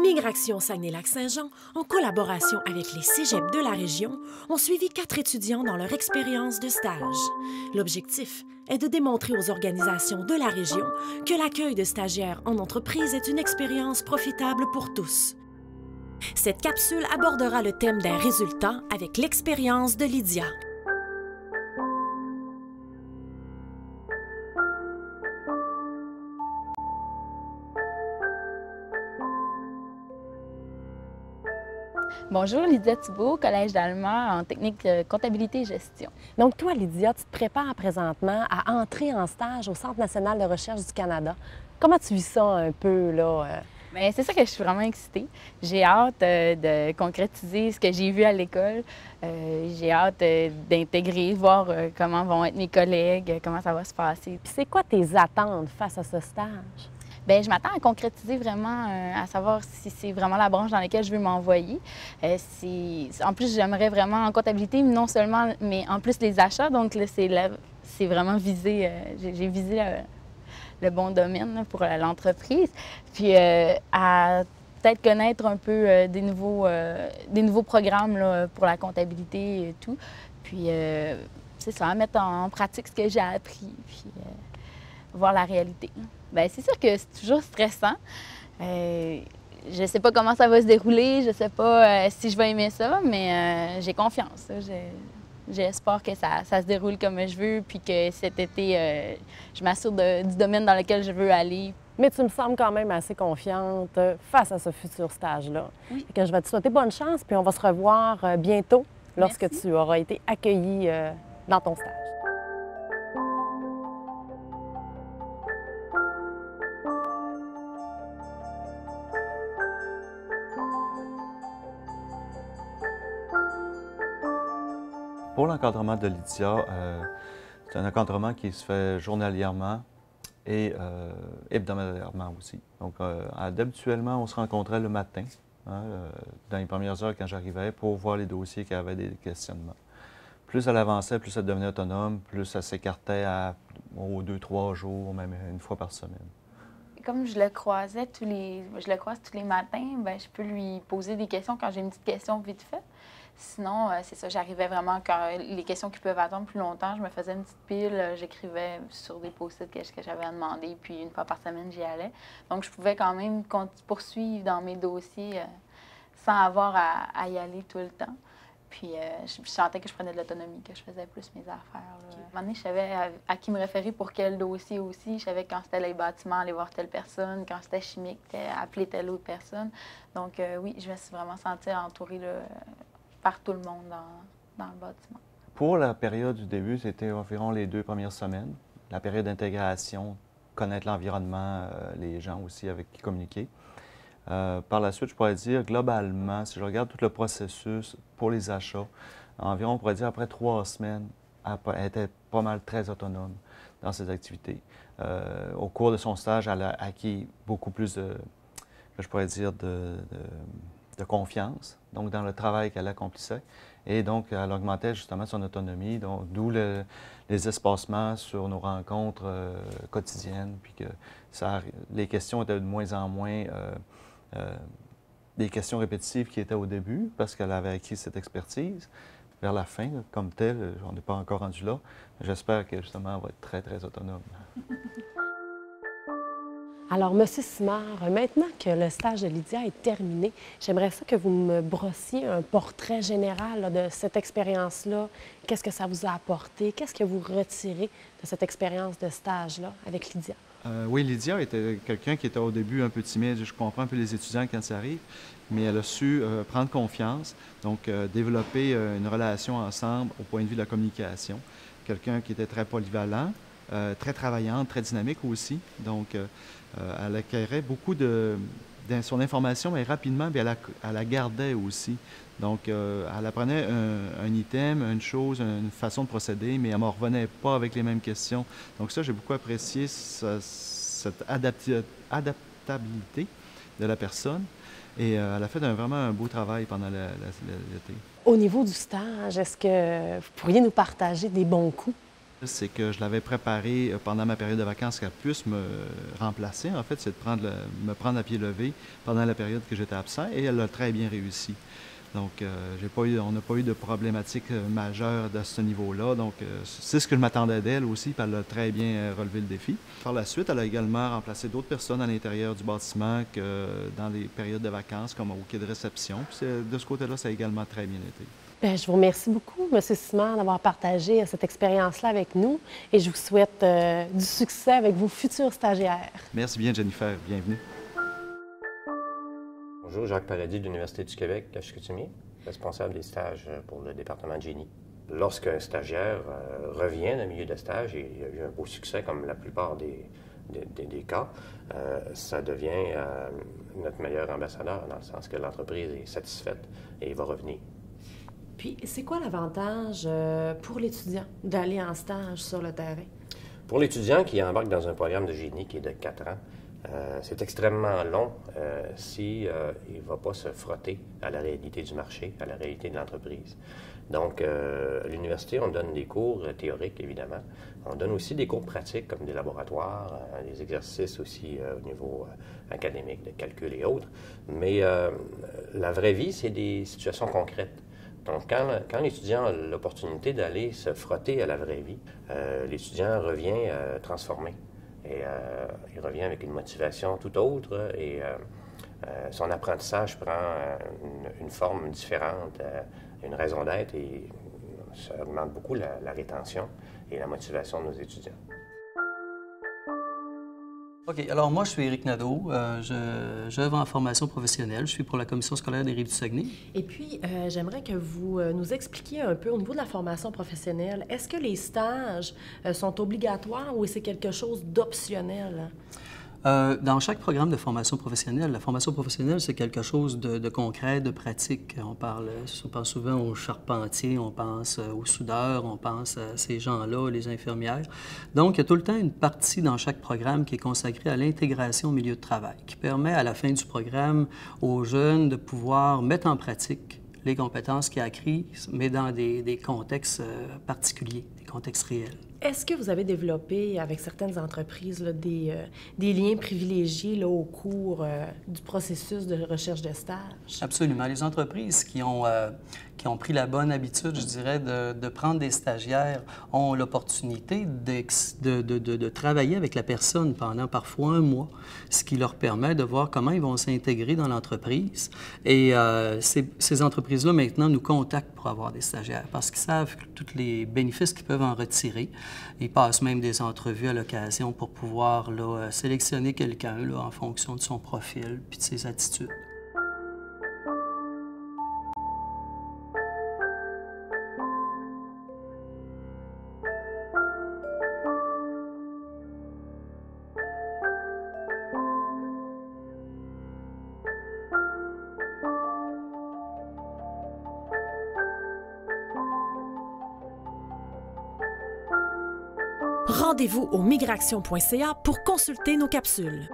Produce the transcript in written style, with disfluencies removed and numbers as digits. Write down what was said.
Migration Saguenay-Lac-Saint-Jean, en collaboration avec les cégeps de la région, ont suivi 4 étudiants dans leur expérience de stage. L'objectif est de démontrer aux organisations de la région que l'accueil de stagiaires en entreprise est une expérience profitable pour tous. Cette capsule abordera le thème des résultats avec l'expérience de Lydia. Bonjour, Lydia Thibault, Collège d'Allemand en technique de comptabilité et gestion. Donc toi, Lydia, tu te prépares présentement à entrer en stage au Centre national de recherche du Canada. Comment tu vis ça un peu, là? Bien, c'est ça que je suis vraiment excitée. J'ai hâte de concrétiser ce que j'ai vu à l'école. J'ai hâte d'intégrer, voir comment vont être mes collègues, comment ça va se passer. Puis c'est quoi tes attentes face à ce stage? Bien, je m'attends à concrétiser vraiment, à savoir si c'est vraiment la branche dans laquelle je veux m'envoyer. En plus, j'aimerais vraiment en comptabilité, non seulement, mais en plus les achats. Donc, là, c'est vraiment visé, j'ai visé le bon domaine là, pour l'entreprise. Puis, à peut-être connaître un peu des nouveaux programmes là, pour la comptabilité et tout. Puis, c'est ça, mettre en pratique ce que j'ai appris, puis voir la réalité. Bien, c'est sûr que c'est toujours stressant. Je ne sais pas comment ça va se dérouler, je ne sais pas si je vais aimer ça, mais j'ai confiance. J'espère que ça se déroule comme je veux, puis que cet été, je m'assure du domaine dans lequel je veux aller. Mais tu me sembles quand même assez confiante face à ce futur stage-là. Oui. Et que je vais te souhaiter bonne chance, puis on va se revoir bientôt lorsque Merci. tu auras été accueillie dans ton stage. Pour l'encadrement de Lydia, c'est un encadrement qui se fait journalièrement et hebdomadairement aussi. Donc, habituellement, on se rencontrait le matin, dans les premières heures quand j'arrivais, pour voir les dossiers qui avaient des questionnements. Plus elle avançait, plus elle devenait autonome, plus elle s'écartait aux 2-3 jours, même une fois par semaine. Comme je le croise tous les matins, bien, je peux lui poser des questions quand j'ai une petite question vite fait. Sinon, c'est ça, j'arrivais vraiment quand les questions qui peuvent attendre plus longtemps, je me faisais une petite pile, j'écrivais sur des post-it que j'avais à demander, puis une fois par semaine, j'y allais. Donc, je pouvais quand même poursuivre dans mes dossiers sans avoir à y aller tout le temps. Puis, je sentais que je prenais de l'autonomie, que je faisais plus mes affaires. Là. À un moment donné, je savais à qui me référer pour quel dossier aussi. Je savais quand c'était les bâtiments, aller voir telle personne. Quand c'était chimique, appeler telle autre personne. Donc, oui, je me suis vraiment sentie entourée là, par tout le monde dans le bâtiment. Pour la période du début, c'était environ les 2 premières semaines. La période d'intégration, connaître l'environnement, les gens aussi avec qui communiquer. Par la suite, je pourrais dire, globalement, si je regarde tout le processus pour les achats, environ, on pourrait dire, après 3 semaines, elle était pas mal très autonome dans ses activités. Au cours de son stage, elle a acquis beaucoup plus je pourrais dire, de confiance, donc dans le travail qu'elle accomplissait. Et donc, elle augmentait justement son autonomie, d'où les espacements sur nos rencontres quotidiennes, puis que les questions étaient de moins en moins des questions répétitives qui étaient au début, parce qu'elle avait acquis cette expertise. Vers la fin, comme telle, on n'est pas encore rendu là. J'espère que justement, elle va être très, très autonome. Alors, M. Simard, maintenant que le stage de Lydia est terminé, j'aimerais ça que vous me brossiez un portrait général là, de cette expérience-là. Qu'est-ce que ça vous a apporté? Qu'est-ce que vous retirez de cette expérience de stage-là avec Lydia? Oui, Lydia était quelqu'un qui était au début un peu timide. Je comprends un peu les étudiants quand ça arrive, mais elle a su prendre confiance, donc développer une relation ensemble au point de vue de la communication. Quelqu'un qui était très polyvalent, très travaillante, très dynamique aussi. Donc, elle acquérait beaucoup de son information, mais rapidement, bien, elle la gardait aussi. Donc, elle apprenait un item, une chose, une façon de procéder, mais elle ne m'en revenait pas avec les mêmes questions. Donc ça, j'ai beaucoup apprécié cette adaptabilité de la personne. Et elle a fait vraiment un beau travail pendant l'été. Au niveau du stage, est-ce que vous pourriez nous partager des bons coups? C'est que je l'avais préparé pendant ma période de vacances qu'elle puisse me remplacer. En fait, c'est de me prendre à pied levé pendant la période que j'étais absent et elle a très bien réussi. Donc, on n'a pas eu de problématique majeure à ce niveau-là. Donc, c'est ce que je m'attendais d'elle aussi, puis elle a très bien relevé le défi. Par la suite, elle a également remplacé d'autres personnes à l'intérieur du bâtiment que dans les périodes de vacances, comme au quai de réception. Puis de ce côté-là, ça a également très bien été. Bien, je vous remercie beaucoup, M. Simard, d'avoir partagé cette expérience-là avec nous et je vous souhaite du succès avec vos futurs stagiaires. Merci bien, Jennifer. Bienvenue. Bonjour, Jacques Paradis de l'Université du Québec à Chicoutimi, responsable des stages pour le département de génie. Lorsqu'un stagiaire revient d'un milieu de stage et il a eu un beau succès, comme la plupart des cas, ça devient notre meilleur ambassadeur, dans le sens que l'entreprise est satisfaite et il va revenir. Puis, c'est quoi l'avantage pour l'étudiant d'aller en stage sur le terrain? Pour l'étudiant qui embarque dans un programme de génie qui est de 4 ans, c'est extrêmement long s'il ne va pas se frotter à la réalité du marché, à la réalité de l'entreprise. Donc, à l'université, on donne des cours théoriques, évidemment. On donne aussi des cours pratiques, comme des laboratoires, des exercices aussi au niveau académique, de calcul et autres. Mais la vraie vie, c'est des situations concrètes. Donc, quand l'étudiant a l'opportunité d'aller se frotter à la vraie vie, l'étudiant revient transformé. Et il revient avec une motivation tout autre et son apprentissage prend une forme différente, une raison d'être et ça augmente beaucoup la rétention et la motivation de nos étudiants. OK. Alors, moi, je suis Éric Nadeau. J'œuvre en formation professionnelle. Je suis pour la Commission scolaire des Rives-du-Saguenay. Et puis, j'aimerais que vous nous expliquiez un peu au niveau de la formation professionnelle. Est-ce que les stages sont obligatoires ou c'est quelque chose d'optionnel? Dans chaque programme de formation professionnelle, la formation professionnelle, c'est quelque chose de concret, de pratique. On pense souvent aux charpentiers, on pense aux soudeurs, on pense à ces gens-là, les infirmières. Donc, il y a tout le temps une partie dans chaque programme qui est consacrée à l'intégration au milieu de travail, qui permet à la fin du programme aux jeunes de pouvoir mettre en pratique les compétences qu'ils ont acquises, mais dans des contextes particuliers, des contextes réels. Est-ce que vous avez développé avec certaines entreprises là, des liens privilégiés là, au cours du processus de recherche de stage? Absolument. Les entreprises qui ont pris la bonne habitude, je dirais, de prendre des stagiaires ont l'opportunité de travailler avec la personne pendant parfois un mois, ce qui leur permet de voir comment ils vont s'intégrer dans l'entreprise. Et ces entreprises-là, maintenant, nous contactent pour avoir des stagiaires parce qu'ils savent tous les bénéfices qu'ils peuvent en retirer. Ils passent même des entrevues à l'occasion pour pouvoir là, sélectionner quelqu'un là, en fonction de son profil puis de ses attitudes. Rendez-vous au migration.ca pour consulter nos capsules.